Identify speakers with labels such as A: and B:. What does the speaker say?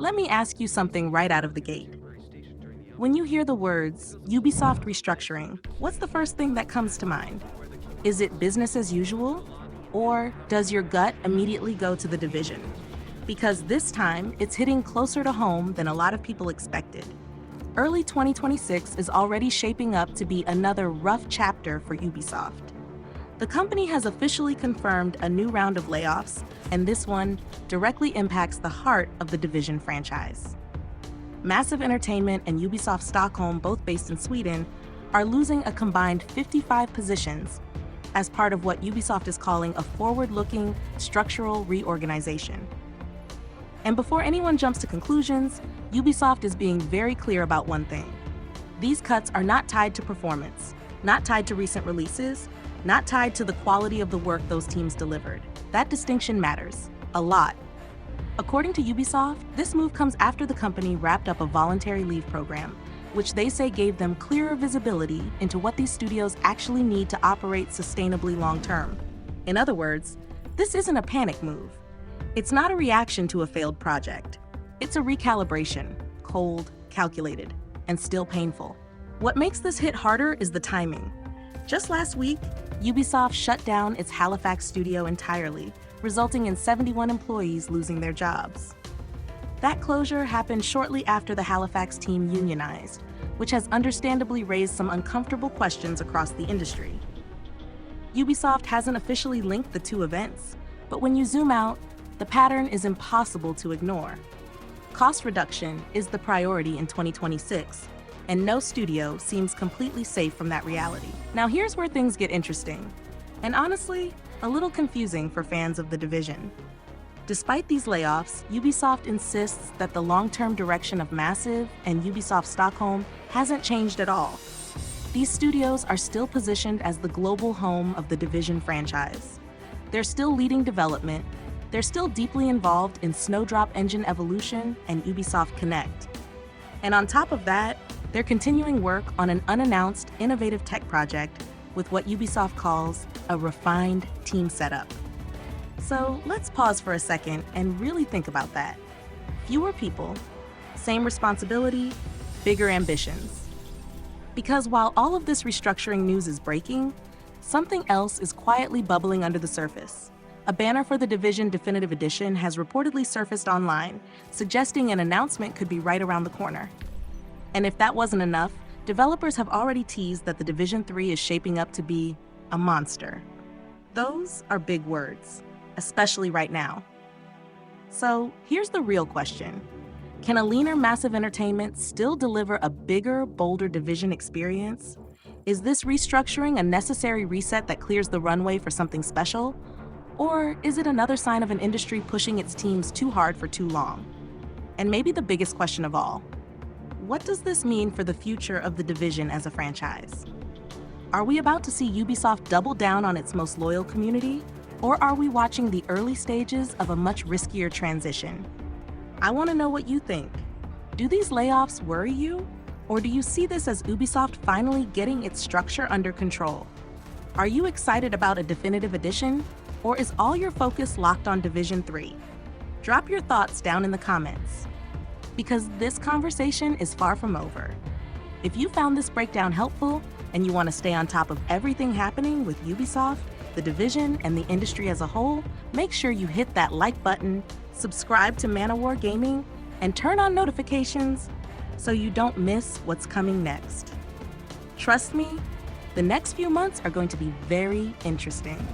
A: let me ask you something right out of the gate. When you hear the words Ubisoft restructuring, what's the first thing that comes to mind? Is it business as usual? Or does your gut immediately go to the division? Because this time, it's hitting closer to home than a lot of people expected. Early 2026 is already shaping up to be another rough chapter for Ubisoft. The company has officially confirmed a new round of layoffs, and this one directly impacts the heart of the Division franchise. Massive Entertainment and Ubisoft Stockholm, both based in Sweden, are losing a combined 55 positions as part of what Ubisoft is calling a forward-looking structural reorganization. And before anyone jumps to conclusions, Ubisoft is being very clear about one thing. These cuts are not tied to performance, not tied to recent releases, not tied to the quality of the work those teams delivered. That distinction matters a lot. According to Ubisoft, this move comes after the company wrapped up a voluntary leave program, which they say gave them clearer visibility into what these studios actually need to operate sustainably long-term. In other words, this isn't a panic move. It's not a reaction to a failed project. It's a recalibration, cold, calculated, and still painful. What makes this hit harder is the timing. Just last week, Ubisoft shut down its Halifax studio entirely, resulting in 71 employees losing their jobs. That closure happened shortly after the Halifax team unionized, which has understandably raised some uncomfortable questions across the industry. Ubisoft hasn't officially linked the two events, but when you zoom out, the pattern is impossible to ignore. Cost reduction is the priority in 2026, and no studio seems completely safe from that reality. Now here's where things get interesting, and honestly, a little confusing for fans of the Division. Despite these layoffs, Ubisoft insists that the long-term direction of Massive and Ubisoft Stockholm hasn't changed at all. These studios are still positioned as the global home of the Division franchise. They're still leading development, they're still deeply involved in Snowdrop Engine Evolution and Ubisoft Connect. And on top of that, they're continuing work on an unannounced, innovative tech project with what Ubisoft calls a refined team setup. So let's pause for a second and really think about that. Fewer people, same responsibility, bigger ambitions. Because while all of this restructuring news is breaking, something else is quietly bubbling under the surface. A banner for the Division Definitive Edition has reportedly surfaced online, suggesting an announcement could be right around the corner. And if that wasn't enough, developers have already teased that the Division 3 is shaping up to be a monster. Those are big words, especially right now. So here's the real question. Can a leaner Massive Entertainment still deliver a bigger, bolder Division experience? Is this restructuring a necessary reset that clears the runway for something special? Or is it another sign of an industry pushing its teams too hard for too long? And maybe the biggest question of all, what does this mean for the future of the Division as a franchise? Are we about to see Ubisoft double down on its most loyal community? Or are we watching the early stages of a much riskier transition? I want to know what you think. Do these layoffs worry you? Or do you see this as Ubisoft finally getting its structure under control? Are you excited about a definitive edition? Or is all your focus locked on Division 3? Drop your thoughts down in the comments. Because this conversation is far from over. If you found this breakdown helpful and you want to stay on top of everything happening with Ubisoft, the Division, and the industry as a whole, make sure you hit that like button, subscribe to ManaWar Gaming, and turn on notifications so you don't miss what's coming next. Trust me, the next few months are going to be very interesting.